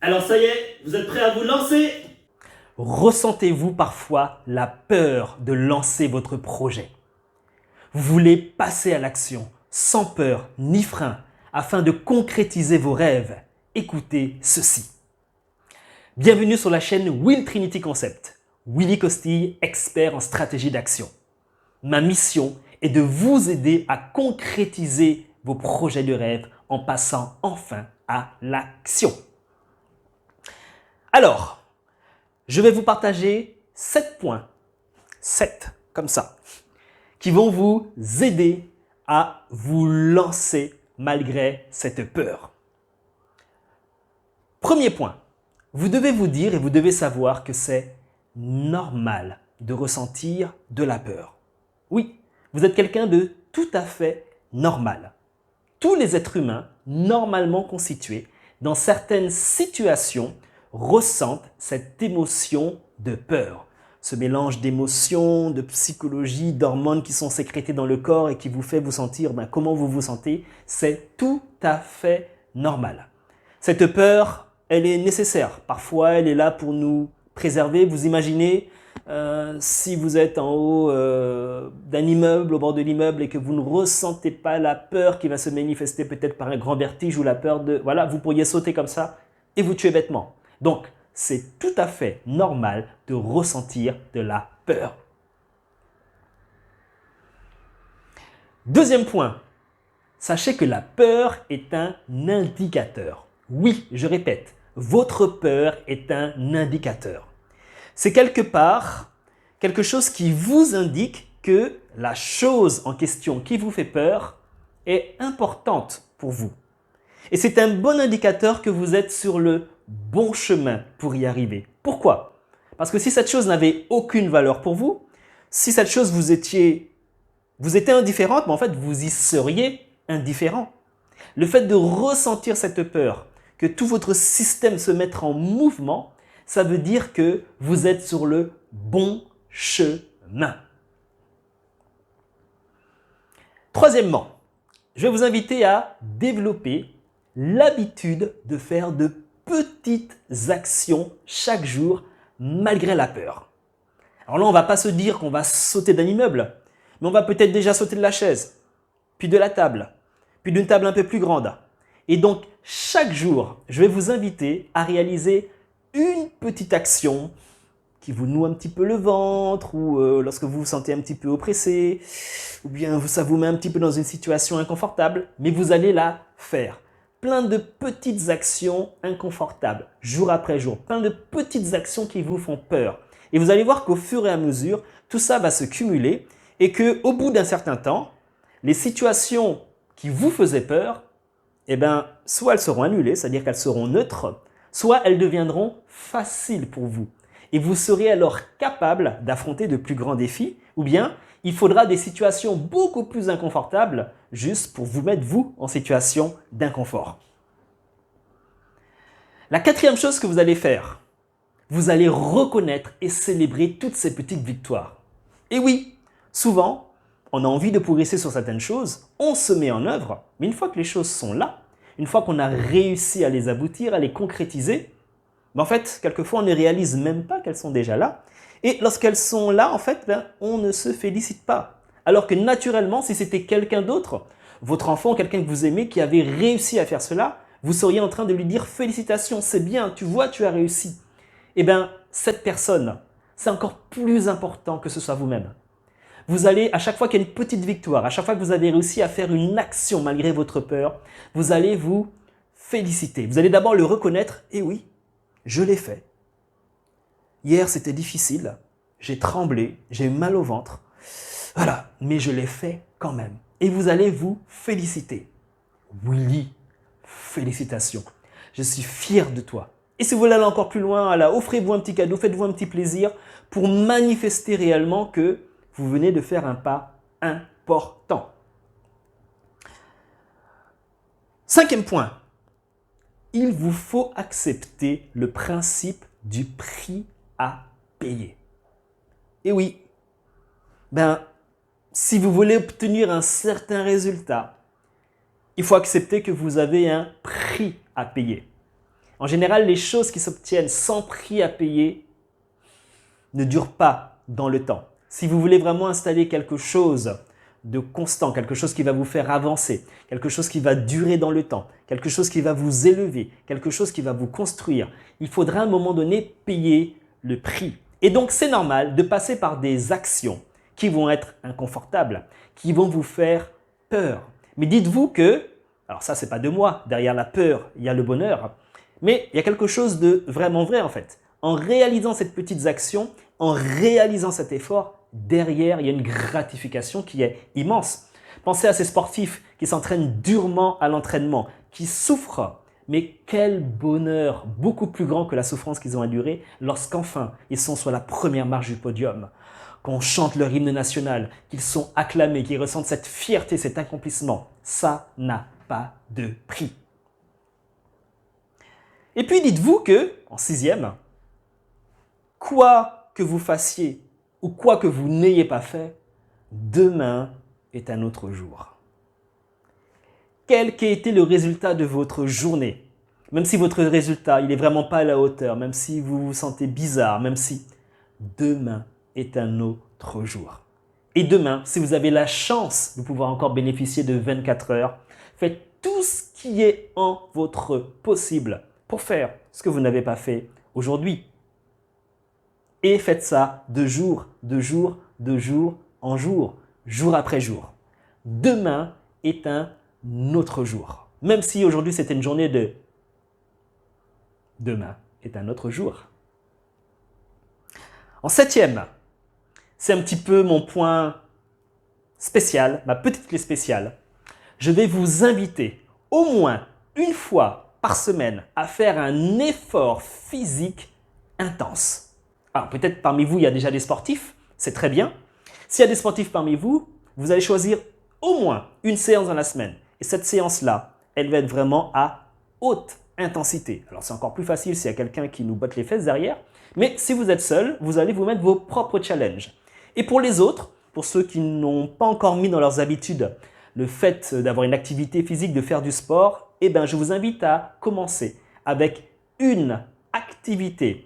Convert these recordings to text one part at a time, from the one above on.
Alors ça y est, vous êtes prêts à vous lancer? Ressentez-vous parfois la peur de lancer votre projet? Vous voulez passer à l'action sans peur ni frein afin de concrétiser vos rêves? Écoutez ceci. Bienvenue sur la chaîne Will Trinity Concept. Willy Costille, expert en stratégie d'action. Ma mission est de vous aider à concrétiser vos projets de rêve en passant enfin à l'action. Alors, je vais vous partager 7 points, 7 comme ça, qui vont vous aider à vous lancer malgré cette peur. Premier point, vous devez vous dire et vous devez savoir que c'est normal de ressentir de la peur. Oui, vous êtes quelqu'un de tout à fait normal. Tous les êtres humains normalement constitués, dans certaines situations, ressentent cette émotion de peur. Ce mélange d'émotions, de psychologie, d'hormones qui sont sécrétées dans le corps et qui vous fait vous sentir comment vous vous sentez, c'est tout à fait normal. Cette peur, elle est nécessaire. Parfois, elle est là pour nous préserver. Vous imaginez si vous êtes en haut d'un immeuble, au bord de l'immeuble, et que vous ne ressentez pas la peur qui va se manifester peut-être par un grand vertige ou la peur de... Voilà, vous pourriez sauter comme ça et vous tuer bêtement. Donc, c'est tout à fait normal de ressentir de la peur. Deuxième point, sachez que la peur est un indicateur. Oui, je répète, votre peur est un indicateur. C'est quelque part quelque chose qui vous indique que la chose en question qui vous fait peur est importante pour vous. Et c'est un bon indicateur que vous êtes sur le bon chemin pour y arriver. Pourquoi? Parce que si cette chose n'avait aucune valeur pour vous, si cette chose vous était indifférente, mais en fait vous y seriez indifférent. Le fait de ressentir cette peur, que tout votre système se mette en mouvement, ça veut dire que vous êtes sur le bon chemin. Troisièmement, je vais vous inviter à développer l'habitude de faire de petites actions chaque jour malgré la peur. Alors là, on ne va pas se dire qu'on va sauter d'un immeuble, mais on va peut-être déjà sauter de la chaise, puis de la table, puis d'une table un peu plus grande. Et donc, chaque jour, je vais vous inviter à réaliser une petite action qui vous noue un petit peu le ventre ou lorsque vous vous sentez un petit peu oppressé ou bien ça vous met un petit peu dans une situation inconfortable, mais vous allez la faire. Plein de petites actions inconfortables, jour après jour, plein de petites actions qui vous font peur. Et vous allez voir qu'au fur et à mesure, tout ça va se cumuler et qu'au bout d'un certain temps, les situations qui vous faisaient peur, soit elles seront annulées, c'est-à-dire qu'elles seront neutres, soit elles deviendront faciles pour vous. Et vous serez alors capable d'affronter de plus grands défis, ou bien il faudra des situations beaucoup plus inconfortables juste pour vous mettre, vous, en situation d'inconfort. La quatrième chose que vous allez faire, vous allez reconnaître et célébrer toutes ces petites victoires. Et oui, souvent, on a envie de progresser sur certaines choses, on se met en œuvre, mais une fois que les choses sont là, une fois qu'on a réussi à les aboutir, à les concrétiser, en fait, quelquefois, on ne réalise même pas qu'elles sont déjà là. Et lorsqu'elles sont là, en fait, on ne se félicite pas. Alors que naturellement, si c'était quelqu'un d'autre, votre enfant, quelqu'un que vous aimez, qui avait réussi à faire cela, vous seriez en train de lui dire « Félicitations, c'est bien, tu vois, tu as réussi ». Cette personne, c'est encore plus important que ce soit vous-même. Vous allez, à chaque fois qu'il y a une petite victoire, à chaque fois que vous avez réussi à faire une action malgré votre peur, vous allez vous féliciter. Vous allez d'abord le reconnaître, et oui, je l'ai fait. Hier, c'était difficile. J'ai tremblé, j'ai eu mal au ventre. Voilà, mais je l'ai fait quand même. Et vous allez vous féliciter. Willy, félicitations. Je suis fier de toi. Et si vous voulez aller encore plus loin, offrez-vous un petit cadeau, faites-vous un petit plaisir pour manifester réellement que vous venez de faire un pas important. Cinquième point. Il vous faut accepter le principe du prix à payer. Et oui, si vous voulez obtenir un certain résultat, il faut accepter que vous avez un prix à payer. En général, les choses qui s'obtiennent sans prix à payer ne durent pas dans le temps. Si vous voulez vraiment installer quelque chose de constant, quelque chose qui va vous faire avancer, quelque chose qui va durer dans le temps, quelque chose qui va vous élever, quelque chose qui va vous construire, il faudra à un moment donné payer le prix. Et donc, c'est normal de passer par des actions qui vont être inconfortables, qui vont vous faire peur. Mais dites-vous que, alors ça, c'est pas de moi, derrière la peur, il y a le bonheur, mais il y a quelque chose de vraiment vrai en fait. En réalisant ces petites actions, en réalisant cet effort, derrière, il y a une gratification qui est immense. Pensez à ces sportifs qui s'entraînent durement à l'entraînement, qui souffrent. Mais quel bonheur, beaucoup plus grand que la souffrance qu'ils ont endurée lorsqu'enfin ils sont sur la première marche du podium. Qu'on chante leur hymne national, qu'ils sont acclamés, qu'ils ressentent cette fierté, cet accomplissement. Ça n'a pas de prix. Et puis dites-vous que, en 6e, quoi que vous fassiez ou quoi que vous n'ayez pas fait, demain est un autre jour. Quel qu'ait été le résultat de votre journée, même si votre résultat il n'est vraiment pas à la hauteur, même si vous vous sentez bizarre, même si demain est un autre jour. Et demain, si vous avez la chance de pouvoir encore bénéficier de 24 heures, faites tout ce qui est en votre possible pour faire ce que vous n'avez pas fait aujourd'hui. Et faites ça de jour en jour, jour après jour. Demain est un autre jour. Même si aujourd'hui c'était une journée de demain est un autre jour. En 7e, c'est un petit peu mon point spécial, ma petite clé spéciale. Je vais vous inviter au moins une fois par semaine à faire un effort physique intense. Alors peut-être parmi vous, il y a déjà des sportifs, c'est très bien. S'il y a des sportifs parmi vous, vous allez choisir au moins une séance dans la semaine. Et cette séance-là, elle va être vraiment à haute intensité. Alors c'est encore plus facile s'il y a quelqu'un qui nous botte les fesses derrière. Mais si vous êtes seul, vous allez vous mettre vos propres challenges. Et pour les autres, pour ceux qui n'ont pas encore mis dans leurs habitudes le fait d'avoir une activité physique, de faire du sport, eh bien, je vous invite à commencer avec une activité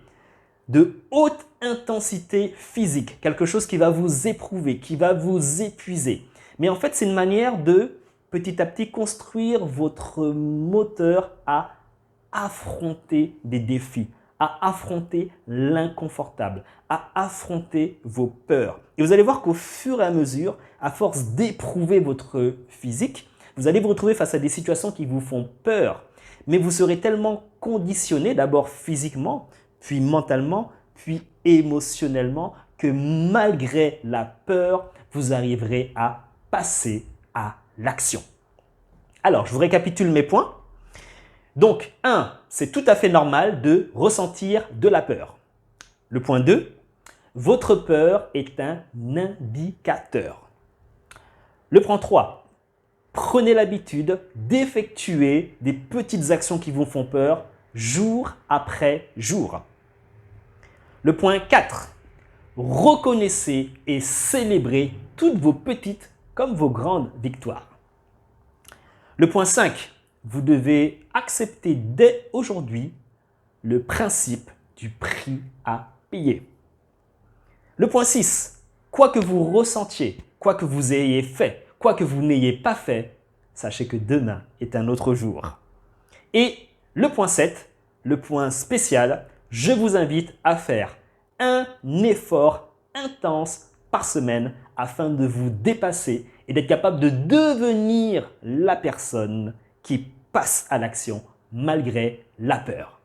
de haute intensité physique, quelque chose qui va vous éprouver, qui va vous épuiser. Mais en fait, c'est une manière de petit à petit construire votre moteur à affronter des défis, à affronter l'inconfortable, à affronter vos peurs. Et vous allez voir qu'au fur et à mesure, à force d'éprouver votre physique, vous allez vous retrouver face à des situations qui vous font peur. Mais vous serez tellement conditionné, d'abord physiquement, puis mentalement, puis émotionnellement, que malgré la peur, vous arriverez à passer à l'action. Alors, je vous récapitule mes points. Donc, 1, c'est tout à fait normal de ressentir de la peur. Le point 2, votre peur est un indicateur. Le point 3, prenez l'habitude d'effectuer des petites actions qui vous font peur jour après jour. Le point 4, reconnaissez et célébrez toutes vos petites comme vos grandes victoires. Le point 5, vous devez accepter dès aujourd'hui le principe du prix à payer. Le point 6, quoi que vous ressentiez, quoi que vous ayez fait, quoi que vous n'ayez pas fait, sachez que demain est un autre jour. Et le point 7, le point spécial, je vous invite à faire un effort intense par semaine afin de vous dépasser et d'être capable de devenir la personne qui passe à l'action malgré la peur.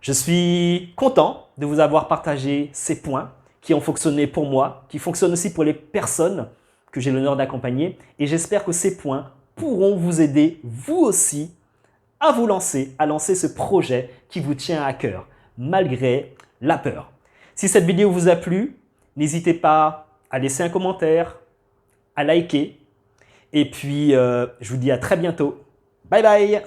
Je suis content de vous avoir partagé ces points qui ont fonctionné pour moi, qui fonctionnent aussi pour les personnes que j'ai l'honneur d'accompagner. Et j'espère que ces points pourront vous aider, vous aussi, à vous lancer, à lancer ce projet qui vous tient à cœur, malgré la peur. Si cette vidéo vous a plu, n'hésitez pas à laisser un commentaire, à liker. Et puis, je vous dis à très bientôt. Bye bye!